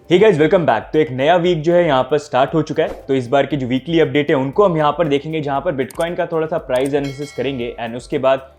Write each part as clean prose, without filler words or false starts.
Hey guys welcome back. तो एक नया वीक जो है यहाँ पर स्टार्ट हो चुका है। तो इस बार की जो वीकली अपडेट है उनको हम यहाँ पर देखेंगे, जहाँ पर बिटकॉइन का थोड़ा सा प्राइस एनालिसिस करेंगे एंड उसके बाद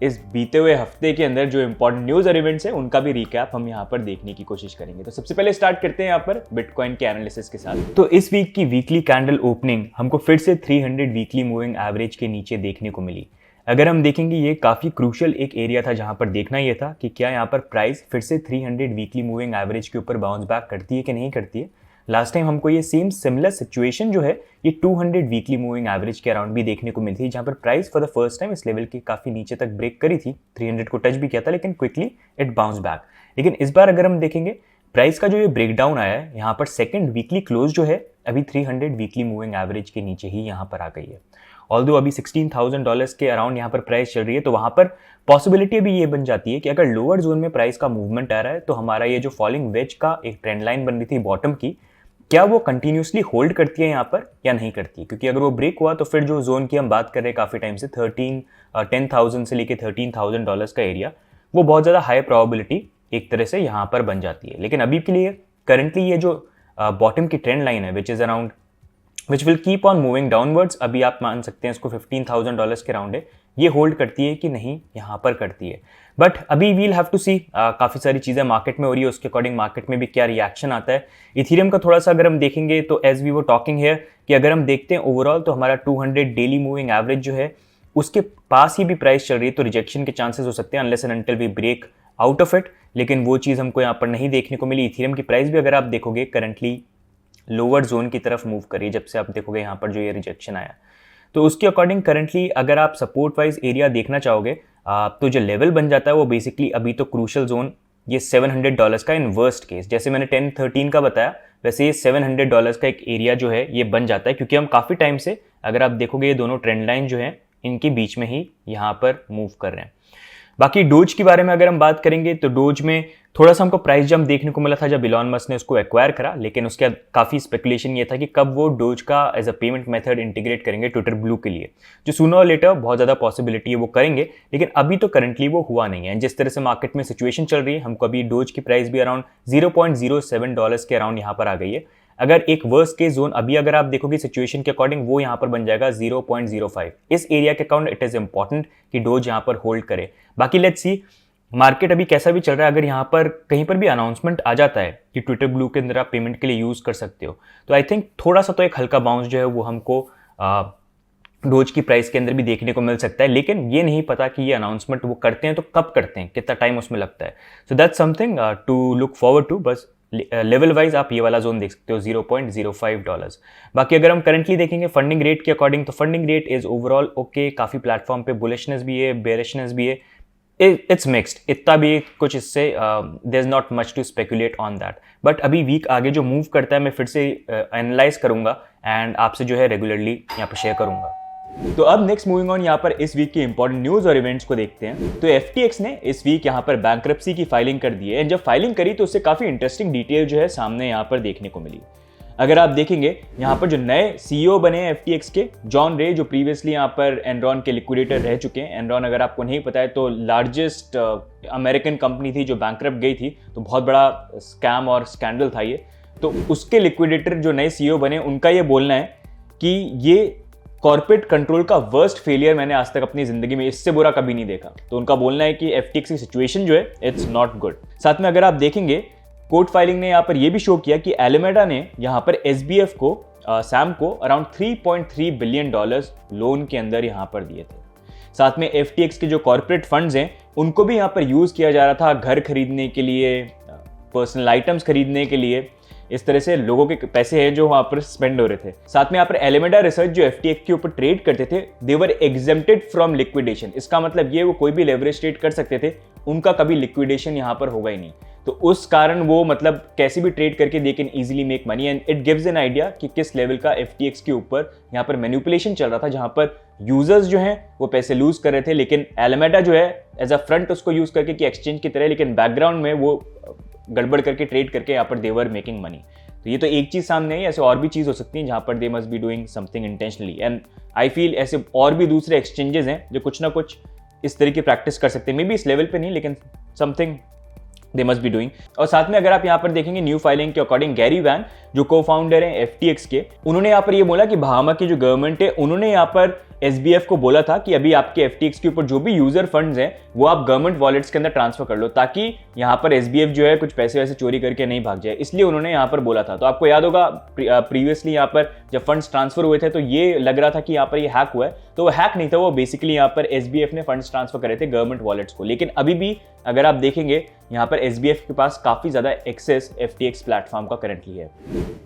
इस बीते हुए हफ्ते के अंदर जो इंपॉर्टेंट न्यूज और इवेंट्स है उनका भी रिकैप हम यहाँ पर देखने की कोशिश करेंगे। तो सबसे पहले स्टार्ट करते हैं यहाँ पर बिटकॉइन के एनालिसिस के साथ। तो इस वीक की वीकली कैंडल ओपनिंग हमको फिर से 300 वीकली मूविंग एवरेज के नीचे देखने को मिली। अगर हम देखेंगे ये काफ़ी क्रूशियल एक एरिया था जहां पर देखना ये था कि क्या यहाँ पर प्राइस फिर से 300 वीकली मूविंग एवरेज के ऊपर बाउंस बैक करती है कि नहीं करती है। लास्ट टाइम हमको ये सेम सिमिलर सिचुएशन जो है ये 200 वीकली मूविंग एवरेज के अराउंड भी देखने को मिली थी, जहां पर price for the first time इस लेवल के काफ़ी नीचे तक ब्रेक करी थी, 300 को टच भी किया था लेकिन क्विकली इट बाउंस बैक। लेकिन इस बार अगर हम देखेंगे प्राइस का जो ये ब्रेकडाउन आया है यहाँ पर सेकेंड वीकली क्लोज जो है अभी 300 वीकली मूविंग एवरेज के नीचे ही यहाँ पर आ गई है। ऑल्दो अभी $16,000 के अराउंड यहाँ पर प्राइस चल रही है, तो वहाँ पर पॉसिबिलिटी भी ये बन जाती है कि अगर लोअर जोन में प्राइस का मूवमेंट आ रहा है तो हमारा ये जो फॉलिंग वेज का एक ट्रेंड लाइन बन रही थी बॉटम की, क्या वो कंटिन्यूसली होल्ड करती है यहाँ पर या नहीं करती है। क्योंकि अगर वो ब्रेक हुआ तो फिर जो जोन की हम बात कर रहे हैं काफ़ी टाइम से 10,000 से लेके $13,000 का एरिया, वो बहुत ज़्यादा हाई प्रोबेबिलिटी एक तरह से यहाँ पर बन जाती है। लेकिन अभी के लिए करंटली ये जो बॉटम की ट्रेंड लाइन है which will keep on moving downwards, अभी आप मान सकते हैं इसको $15,000 के राउंड है, ये होल्ड करती है कि नहीं यहाँ पर करती है। बट अभी वील हैव टू सी, काफ़ी सारी चीज़ें मार्केट में हो रही है, उसके अकॉर्डिंग मार्केट में भी क्या रिएक्शन आता है। इथेरियम का थोड़ा सा अगर हम देखेंगे तो एज वी वो टॉकिंग हियर कि अगर हम देखते हैं ओवरऑल तो हमारा 200 डेली मूविंग एवरेज जो है उसके पास ही भी प्राइस चल रही है, तो रिजेक्शन के चांसेस हो सकते हैं unless and until we break out of it. लेकिन वो चीज़ हमको यहाँ पर नहीं देखने को मिली। इथेरियम की प्राइस भी अगर आप देखोगे करंटली लोअर जोन की तरफ मूव करिए जब से आप देखोगे यहाँ पर जो ये रिजेक्शन आया, तो उसके अकॉर्डिंग करंटली अगर आप सपोर्ट वाइज एरिया देखना चाहोगे तो जो लेवल बन जाता है वो बेसिकली अभी तो क्रूशल जोन ये $700 का इन वर्स्ट केस, जैसे मैंने 10-13 का बताया वैसे ये $700 का एक एरिया जो है ये बन जाता है। क्योंकि हम काफ़ी टाइम से अगर आप देखोगे ये दोनों ट्रेंड लाइन जो है इनके बीच में ही यहाँ पर मूव कर रहे हैं। बाकी डोज के बारे में अगर हम बात करेंगे तो डोज में थोड़ा सा हमको प्राइस जंप देखने को मिला था जब इलॉन मस्क ने उसको एक्वायर करा, लेकिन उसके बाद काफ़ी स्पेकुलेशन ये था कि कब वो डोज का as a payment method integrate करेंगे ट्विटर ब्लू के लिए, जो सूनर और लेटर बहुत ज़्यादा पॉसिबिलिटी है वो करेंगे, लेकिन अभी तो करंटली वो हुआ नहीं है। जिस तरह से मार्केट में सिचुएशन चल रही है हमको अभी डोज की प्राइस भी अराउंड $0.07 के अराउंड यहाँ पर आ गई है। अगर एक वर्स्ट केस जोन अभी अगर आप देखोगे सिचुएशन के अकॉर्डिंग वो यहाँ पर बन जाएगा 0.05। इस एरिया के अकाउंट इट इज इंपॉर्टेंट कि डोज यहाँ पर होल्ड करे। बाकी लेट्स सी मार्केट अभी कैसा भी चल रहा है, अगर यहाँ पर कहीं पर भी अनाउंसमेंट आ जाता है कि ट्विटर ब्लू के अंदर आप पेमेंट के लिए यूज़ कर सकते हो, तो आई थिंक थोड़ा सा तो एक हल्का बाउंस जो है वो हमको डोज की प्राइस के अंदर भी देखने को मिल सकता है। लेकिन ये नहीं पता कि ये अनाउंसमेंट वो करते हैं तो कब करते हैं, कितना टाइम उसमें लगता है। So that's something to look forward to. बस लेवल वाइज आप ये वाला जोन देख सकते हो $0.05। बाकी अगर हम करंटली देखेंगे फंडिंग रेट के अकॉर्डिंग तो funding rate is overall okay, काफ़ी प्लेटफॉर्म पे बुलिशनेस भी है, बेरिशनेस भी है, इट्स मिक्स्ड, इतना भी कुछ इससे there is not much to speculate on that. But अभी वीक आगे जो मूव करता है मैं फिर से एनालाइज करूंगा एंड आपसे जो है रेगुलरली यहाँ पर शेयर करूंगा। तो अब नेक्स्ट मूविंग ऑन यहाँ पर इस वीक की इंपॉर्टेंट न्यूज और इवेंट्स को देखते हैं। तो FTX ने इस वीक यहाँ पर बैंक्रप्सी की फाइलिंग कर दी है एंड जब फाइलिंग करी तो उससे काफी इंटरेस्टिंग डिटेल जो है सामने यहाँ पर देखने को मिली। अगर आप देखेंगे यहाँ पर जो नए CEO बने हैं FTX के, जॉन रे, जो प्रीवियसली यहाँ पर एनरॉन के लिक्विडेटर रह चुके हैं। एनरॉन अगर आपको नहीं पता है तो लार्जेस्ट अमेरिकन कंपनी थी जो बैंक्रप्ट गई थी, तो बहुत बड़ा स्कैम और स्कैंडल था ये। तो उसके लिक्विडेटर जो नए CEO बने उनका ये बोलना है कि ये कॉर्पोरेट कंट्रोल का वर्स्ट फेलियर मैंने आज तक अपनी जिंदगी में इससे बुरा कभी नहीं देखा। तो उनका बोलना है कि FTX की सिचुएशन जो है इट्स नॉट गुड। साथ में अगर आप देखेंगे कोर्ट फाइलिंग ने यहाँ पर यह भी शो किया कि एलिमेडा ने यहाँ पर SBF को सैम को अराउंड $3.3 बिलियन लोन के अंदर यहाँ पर दिए थे। साथ में FTX के जो कॉर्पोरेट फंड्स हैं उनको भी यहाँ पर यूज किया जा रहा था घर खरीदने के लिए, पर्सनल आइटम्स खरीदने के लिए। इस तरह से लोगों के पैसे हैं जो वहां पर स्पेंड हो रहे थे। साथ में यहाँ पर एलिमेडा रिसर्च जो FTX के ऊपर ट्रेड करते थे दे वर एग्जेम्प्टेड फ्रॉम लिक्विडेशन। इसका मतलब ये वो कोई भी लेवरेज ट्रेड कर सकते थे, उनका कभी लिक्विडेशन यहाँ पर होगा ही नहीं। तो उस कारण वो मतलब कैसे भी ट्रेड करके they can easily make money and it gives an idea कि किस लेवल का FTX के ऊपर यहाँ पर मैनिपुलेशन चल रहा था, जहां पर यूजर्स जो हैं वो पैसे लूज कर रहे थे, लेकिन एलिमेडा जो है एज अ फ्रंट उसको यूज करके कि एक्सचेंज की तरह, लेकिन बैकग्राउंड में वो गड़बड़ करके ट्रेड करके यहाँ पर देवर मेकिंग मनी। तो ये तो एक चीज सामने है, ऐसे और भी चीज हो सकती है जहां पर they must be doing something intentionally and I feel ऐसे और भी दूसरे एक्सचेंजेस हैं जो कुछ ना कुछ इस तरह की प्रैक्टिस कर सकते हैं, मे बी इस लेवल पे नहीं लेकिन something they must be doing. और साथ में अगर आप यहाँ पर देखेंगे न्यू फाइलिंग के अकॉर्डिंग गैरी वैन जो को फाउंडर हैं FTX के, उन्होंने यहाँ पर ये बोला कि बहामा की जो गवर्नमेंट है उन्होंने यहाँ पर SBF को बोला था कि अभी आपके FTX के ऊपर जो भी यूजर फंड्स हैं वो आप गवर्नमेंट वॉलेट्स के अंदर ट्रांसफर कर लो, ताकि यहाँ पर SBF जो है कुछ पैसे वैसे चोरी करके नहीं भाग जाए, इसलिए उन्होंने यहाँ पर बोला था। तो आपको याद होगा प्रीवियसली यहाँ पर जब फंड्स ट्रांसफर हुए थे तो ये लग रहा था कि यहाँ पर ये हैक हुआ है, तो वो हैक नहीं था, वो बेसिकली यहाँ पर SBF ने फंड्स ट्रांसफर करे थे गवर्नमेंट वॉलेट्स को। लेकिन अभी भी अगर आप देखेंगे यहाँ पर SBF के पास काफी ज्यादा एक्सेस FTX प्लेटफॉर्म का करंटली है।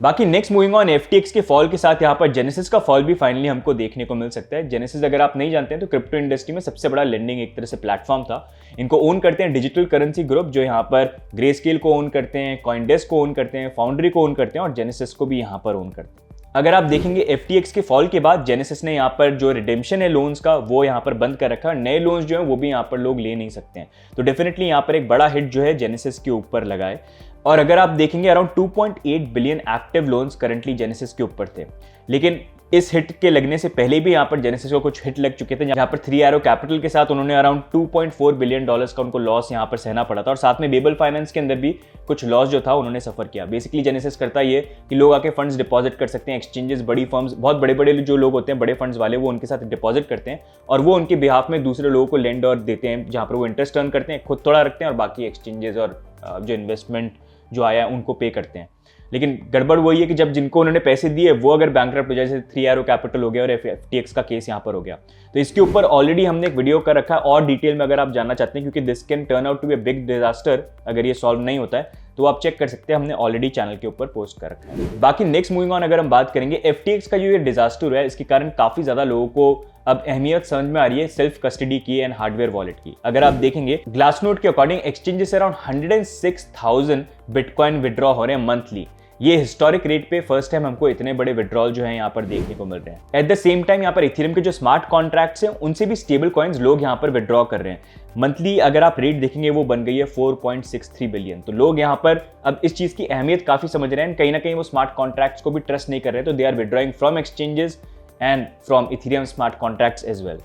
बाकी नेक्स्ट मूविंग ऑन, FTX के फॉल के साथ यहाँ पर जेनेसिस का फॉल भी फाइनली हमको देखने को मिल सकता है। जेनेसिस अगर आप नहीं जानते हैं तो क्रिप्टो इंडस्ट्री में सबसे बड़ा लेंडिंग एक तरह से प्लेटफॉर्म था। इनको ओन करते हैं डिजिटल करेंसी ग्रुप, जो यहाँ पर ग्रेस्केल को ओन करते हैं, कॉइनडेस्क को ओन करते हैं, फाउंड्री को ओन करते हैं और जेनेसिस को भी यहाँ पर ओन करते हैं। अगर आप देखेंगे FTX के फॉल के बाद जेनेसिस ने यहाँ पर जो रिडेम्पशन है लोन्स का वो यहाँ पर बंद कर रखा है, नए लोन्स जो है वो भी यहाँ पर लोग ले नहीं सकते हैं। तो डेफिनेटली यहाँ पर एक बड़ा हिट जो है जेनेसिस के ऊपर लगा है। और अगर आप देखेंगे around 2.8 billion active loans currently genesis के ऊपर थे। लेकिन इस हिट के लगने से पहले भी यहाँ पर जेनेसिस को कुछ हिट लग चुके थे, जहाँ पर 3 Arrow कैपिटल के साथ उन्होंने अराउंड 2.4 बिलियन डॉलर्स का उनको लॉस यहाँ पर सहना पड़ा था। और साथ में बेबल फाइनेंस के अंदर भी कुछ लॉस जो था उन्होंने सफर किया। बेसिकली जेनेसिस करता ये कि लोग आके फंड्स डिपॉजिट कर सकते हैं, एक्सचेंजेस, बड़ी फर्म्स, बहुत बड़े बड़े जो लोग होते हैं बड़े फंड्स वाले, वो उनके साथ डिपॉजिट करते हैं और वो उनके बिहाफ में दूसरे लोगों को लेंड और देते हैं, जहाँ पर वो इंटरेस्ट अर्न करते हैं, खुद थोड़ा रखते हैं और बाकी एक्सचेंजेस और जो इन्वेस्टमेंट जो आया है उनको पे करते हैं। लेकिन गड़बड़ वही है कि जब जिनको उन्होंने पैसे दिए वो अगर बैंकरप्ट हो जाए, जैसे 3 Arrow कैपिटल हो गया और FTX का केस यहाँ पर हो गया, तो इसके ऊपर ऑलरेडी हमने एक वीडियो कर रखा है और डिटेल में अगर आप जानना चाहते हैं, क्योंकि this can turn out to be a big disaster अगर ये सॉल्व नहीं होता है, तो आप चेक कर सकते हैं, हमने ऑलरेडी चैनल के ऊपर पोस्ट कर रखा है। बाकी नेक्स्ट मूविंग ऑन अगर हम बात करेंगे, FTX का जो ये डिजास्टर है इसके कारण काफी ज्यादा लोगों को अब अहमियत समझ में आ रही है सेल्फ कस्टडी की एंड हार्डवेयर वॉलेट की। अगर आप देखेंगे ग्लासनोड के according exchanges around 106,000 bitcoin withdraw हो रहे हैं मंथली। ये हिस्टोरिक रेट पे फर्स्ट टाइम हमको इतने बड़े विड्रॉल जो है यहाँ पर देखने को मिल रहे हैं। एट द सेम टाइम यहाँ पर इथेरियम के जो स्मार्ट कॉन्ट्रैक्ट्स हैं उनसे भी स्टेबल कॉइन्स लोग यहाँ पर विड्रॉ कर रहे हैं। मंथली अगर आप रेट देखेंगे वो बन गई है 4.63 बिलियन। तो लोग यहाँ पर अब इस चीज की अहमियत काफी समझ रहे हैं, कहीं ना कहीं वो स्मार्ट कॉन्ट्रैक्ट्स को भी ट्रस्ट नहीं कर रहे, तो they are withdrawing from exchanges and from Ethereum smart contracts as well.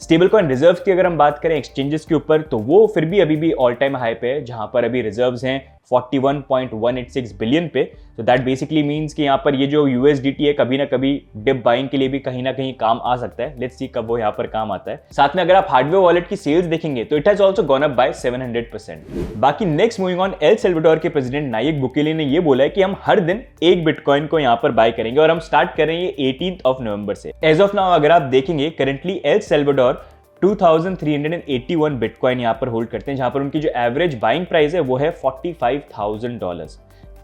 Stable coin reserves की अगर हम बात करें एक्सचेंजेस के ऊपर, तो वो फिर भी अभी भी ऑल टाइम हाई पे है, जहां पर अभी रिजर्व्स हैं 41.186 बिलियन पे। तो दैट बेसिकली मींस कि यहाँ पर ये जो USDT है कभी ना कभी डिप बाइंग के लिए भी कहीं ना कहीं काम आ सकता है। लेट्स सी कब वो यहाँ पर काम आता है। साथ में अगर आप हार्डवेयर वॉलेट की सेल्स देखेंगे तो it has also gone up by 700%। बाकी next moving on, El Salvador के प्रेसिडेंट नायब बुकेले ने ये बोला है कि हम हर दिन एक बिटकॉइन को यहाँ पर बाय करेंगे और हम स्टार्ट करेंगे 18 नवंबर से। एज ऑफ नाउ अगर आप देखेंगे करंटली एल सेल्वाडोर 2381 बिटकॉइन यहाँ पर होल्ड करते हैं, जहां पर उनकी जो एवरेज बाइंग प्राइस है वो है $45,000।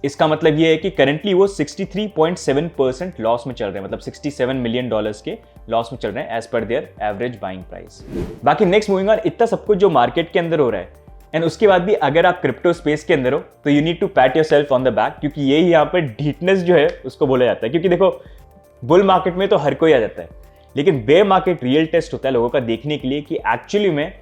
इसका मतलब ये है कि करंटली वो 63.7% लॉस में चल रहे हैं, मतलब $67 मिलियन के लॉस में चल रहे हैं एज पर देयर एवरेज बाइंग प्राइस। बाकी नेक्स्ट मूविंग ऑन, इतना सब कुछ जो मार्केट के अंदर हो रहा है एंड उसके बाद भी अगर आप क्रिप्टो स्पेस के अंदर हो तो you need to pat yourself on the back, क्योंकि यही यहाँ पर ढीठनेस जो है उसको बोला जाता है। क्योंकि देखो बुल मार्केट में तो हर कोई आ जाता है, लेकिन बेयर मार्केट रियल टेस्ट होता है लोगों का देखने के लिए कि एक्चुअली में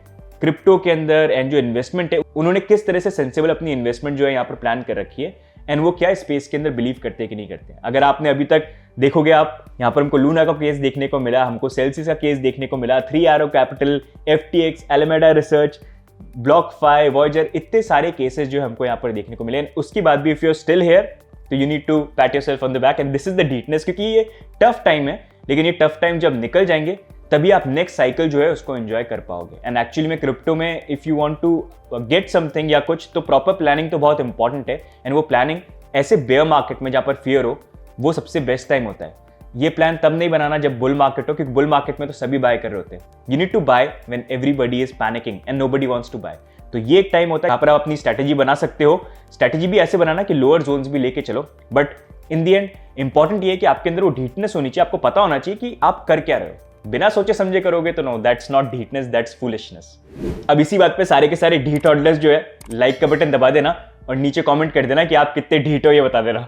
क्रिप्टो के अंदर एंड जो इन्वेस्टमेंट है उन्होंने किस तरह से सेंसिबल अपनी इन्वेस्टमेंट जो है यहाँ पर प्लान कर रखी है एंड वो क्या स्पेस के अंदर बिलीव करते हैं कि नहीं करते हैं। अगर आपने अभी तक देखोगे, आप यहाँ पर हमको लूना का केस देखने को मिला, हमको सेल्सियस का केस देखने को मिला, 3 Arrow Capital, FTX, Alameda Research, BlockFi, Voyager, इतने सारे केसेस जो हमको यहाँ पर देखने को मिले। उसके बाद भी if you are still here तो you need to pat yourself on the back and this is the डीटनेस, क्योंकि ये टफ टाइम है, लेकिन ये टफ टाइम जब निकल जाएंगे तभी आप नेक्स्ट साइकिल जो है उसको एंजॉय कर पाओगे। एंड एक्चुअली में क्रिप्टो में if you want to get something या कुछ, तो प्रॉपर प्लानिंग तो बहुत इंपॉर्टेंट है। एंड वो प्लानिंग ऐसे बेयर मार्केट में जहां पर फियर हो, वो सबसे बेस्ट टाइम होता है। ये प्लान तब नहीं बनाना जब बुल मार्केट हो, क्योंकि बुल मार्केट में तो सभी बाय कर रहे होते हैं। You need to buy when everybody is panicking and nobody wants to buy. तो ये एक टाइम होता है जहां पर आप अपनी स्ट्रेटेजी बना सकते हो। स्ट्रेटेजी भी ऐसे बनाना कि लोअर जोन्स भी लेके चलो, but in the and important ये है कि आपके अंदर वो ढीठनेस होनी चाहिए। आपको पता होना चाहिए कि आप कर क्या रहे हो। बिना सोचे समझे करोगे तो नो, दैट्स नॉट ढीठनेस, दैट्स फूलिशनेस। अब इसी बात पे सारे के सारे ढीठ ऑडलर्स जो है लाइक का बटन दबा देना और नीचे कमेंट कर देना कि आप कितने ढीठ हो, ये बता देना।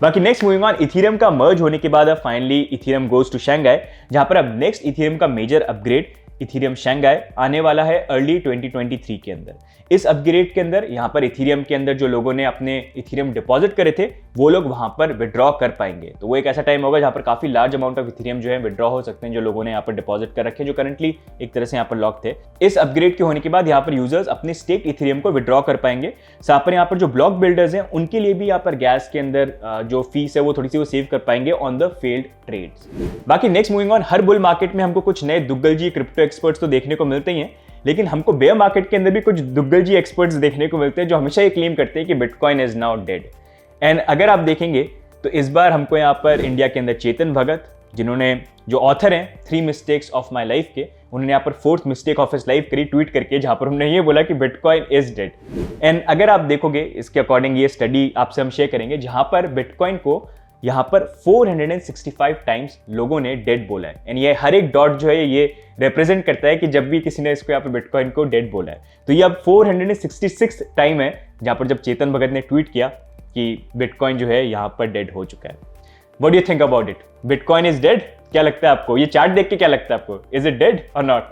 बाकी नेक्स्ट मूविंग ऑन, इथेरियम का मर्ज होने के बाद अब finally Ethereum goes to Shanghai, जहां पर अब नेक्स्ट इथेरियम का मेजर अपग्रेड इथेरियम शंघाई आने वाला है अर्ली 2023 के अंदर। इस अपग्रेड के अंदर यहाँ पर इथेरियम के अंदर जो लोगों ने अपने इथेरियम डिपॉजिट करे थे वो लोग वहां पर विड्रॉ कर पाएंगे। तो वो एक ऐसा टाइम होगा जहां पर काफी लार्ज अमाउंट ऑफ इथेरियम जो है विड्रॉ हो सकते हैं, जो लोगों ने यहाँ पर डिपॉजिट कर रखे, जो करंटली एक तरह से यहाँ पर लॉक थे। इस अपग्रेड के होने के बाद यहाँ पर यूजर्स अपने स्टेक इथेरियम को विड्रॉ कर पाएंगे। साथ पर यहाँ पर जो ब्लॉक बिल्डर्स हैं उनके लिए भी यहाँ पर गैस के अंदर जो फीस है वो थोड़ी सी वो सेव कर पाएंगे ऑन द फेल्ड ट्रेड्स। बाकी next moving on, her bull market में हमको कुछ नए दुग्गल जी क्रिप्टो एक्सपर्ट्स तो देखने को मिलते ही हैं, लेकिन हमको बेयर मार्केट के अंदर भी कुछ दुग्गल जी एक्सपर्ट्स देखने को मिलते हैं जो हमेशा ये क्लेम करते हैं कि bitcoin is now dead. And अगर आप देखेंगे तो इस बार हमको यहाँ पर इंडिया के अंदर चेतन भगत, जिन्होंने जो ऑथर हैं 3 मिस्टेक्स ऑफ माई लाइफ के, उन्होंने यहाँ पर 4th mistake of his life करी ट्वीट करके, जहां पर उन्होंने ये बोला कि बिटकॉइन इज डेड। एंड अगर आप देखोगे इसके अकॉर्डिंग ये स्टडी आपसे हम शेयर करेंगे जहां पर बिटकॉइन को यहाँ पर 465 टाइम्स लोगों ने डेड बोला है। एंड ये हर एक डॉट जो है ये रिप्रेजेंट करता है कि जब भी किसी ने इसको यहाँ पर बिटकॉइन को डेड बोला है। तो ये अब 466 टाइम है जहां पर जब चेतन भगत ने ट्वीट किया कि बिटकॉइन जो है यहाँ पर डेड हो चुका है। What do you think about it? Bitcoin is dead? क्या लगता है आपको? ये चार्ट देख के क्या लगता है आपको? इज इट डेड और नॉट?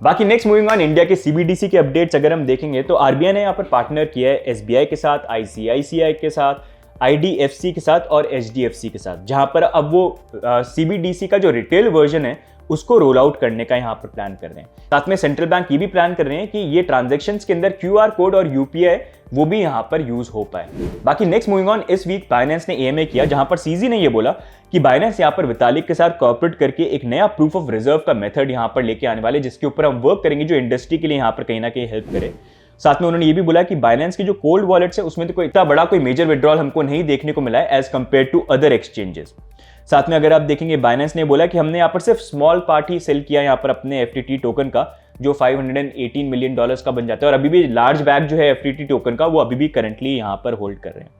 बाकी नेक्स्ट मूविंग ऑन, इंडिया के सीबीडीसी के अपडेट्स अगर हम देखेंगे तो आरबीआई ने यहाँ पर पार्टनर किया है एसबीआई के साथ, आईसीआईसीआई के साथ, आईडीएफसी के साथ और एचडीएफसी के साथ, जहां पर अब वो सीबीडीसी का जो रिटेल वर्जन है उसको रोल आउट करने का यहाँ पर प्लान कर रहे हैं। साथ में सेंट्रल बैंक ये भी प्लान कर रहे हैं कि ये ट्रांजैक्शंस के अंदर क्यूआर कोड और यूपीआई वो भी यहाँ पर यूज हो पाए। बाकी नेक्स्ट मूविंग ऑन, इस वीक बाइनेंस ने एएमए किया जहां पर सीजी ने ये बोला कि बाइनेंस यहाँ पर वितालिक के साथ कॉर्पोरेट करके एक नया प्रूफ ऑफ रिजर्व का मेथड यहाँ पर लेके आने वाले, जिसके ऊपर हम वर्क करेंगे, जो इंडस्ट्री के लिए यहाँ पर कहीं ना कहीं हेल्प करे। साथ में उन्होंने ये भी बोला कि बाइनेंस की जो कोल्ड वॉलेट्स है उसमें तो कोई इतना बड़ा कोई मेजर विड्रॉल हमको नहीं देखने को मिला है as compare to other exchanges. साथ में अगर आप देखेंगे बाइनेंस ने बोला कि हमने यहाँ पर सिर्फ स्मॉल पार्ट ही सेल किया यहाँ पर अपने एफटीटी टोकन का, जो $518 मिलियन का बन जाता है, और अभी भी लार्ज बैग जो है एफटीटी टोकन का वो अभी भी करंटली यहाँ पर होल्ड कर रहे हैं।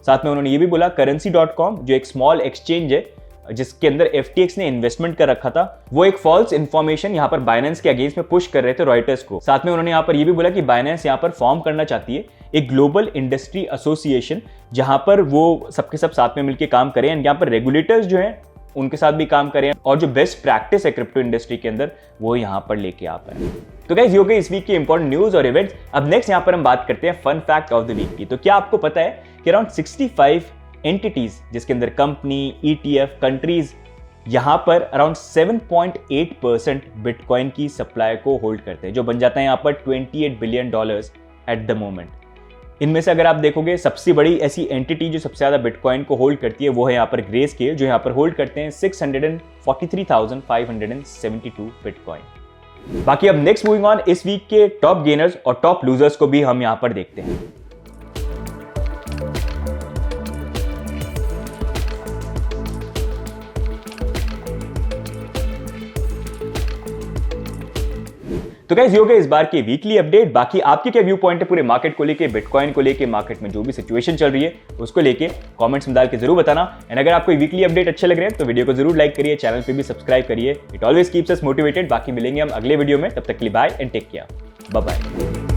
साथ में उन्होंने ये भी बोला currency.com जो एक स्मॉल एक्सचेंज है जिसके अंदर FTX ने इन्वेस्टमेंट कर रखा था, वो एक फॉल्स इंफॉर्मेशन यहाँ पर बाइनेंस के अगेंस्ट में पुश कर रहे थे रॉयटर्स को। साथ में उन्होंने यहाँ पर ये भी बोला कि बाइनेंस यहाँ पर फॉर्म करना चाहती है एक ग्लोबल इंडस्ट्री एसोसिएशन, जहां पर वो सबके सब साथ में मिलकर काम करें एंड यहाँ पर रेगुलेटर्स जो हैं उनके साथ भी काम करें और जो बेस्ट प्रैक्टिस है क्रिप्टो इंडस्ट्री के अंदर वो यहाँ पर लेके आ पाए। तो गाइस ये हो गई इस वीक की इंपॉर्टेंट न्यूज और इवेंट्स। अब नेक्स्ट यहाँ पर हम बात करते हैं fun fact of the week की। तो क्या आपको पता है कि अराउंड 65 एंटिटीज, जिसके अंदर कंपनी, ETF, कंट्रीज, यहाँ पर अराउंड 7.8% बिटकॉइन की सप्लाई को होल्ड करते हैं, जो बन जाता है यहाँ पर $28 बिलियन एट द मोमेंट। इनमें से अगर आप देखोगे सबसे बड़ी ऐसी एंटिटी जो सबसे ज्यादा बिटकॉइन को होल्ड करती है वो है यहाँ पर ग्रेस्केल, जो यहाँ पर होल्ड करते हैं 643,572 बिटकॉइन। बाकी अब नेक्स्ट मूविंग ऑन, इस वीक के टॉप गेनर्स और टॉप लूजर्स को भी हम यहाँ पर देखते हैं। तो गाइस ये हो गया इस बार की वीकली अपडेट। बाकी आपके क्या व्यू पॉइंट है पूरे मार्केट को लेके, बिटकॉइन को लेके, मार्केट में जो भी सिचुएशन चल रही है उसको लेके कमेंट्स में डाल के जरूर बताना। एंड अगर आपको वीकली अपडेट अच्छे लग रहे हैं तो वीडियो को जरूर लाइक करिए, चैनल पे भी सब्सक्राइब करिए। It always keeps us motivated. बाकी मिलेंगे हम अगले वीडियो में, तब तक के लिए bye and take care, bye bye.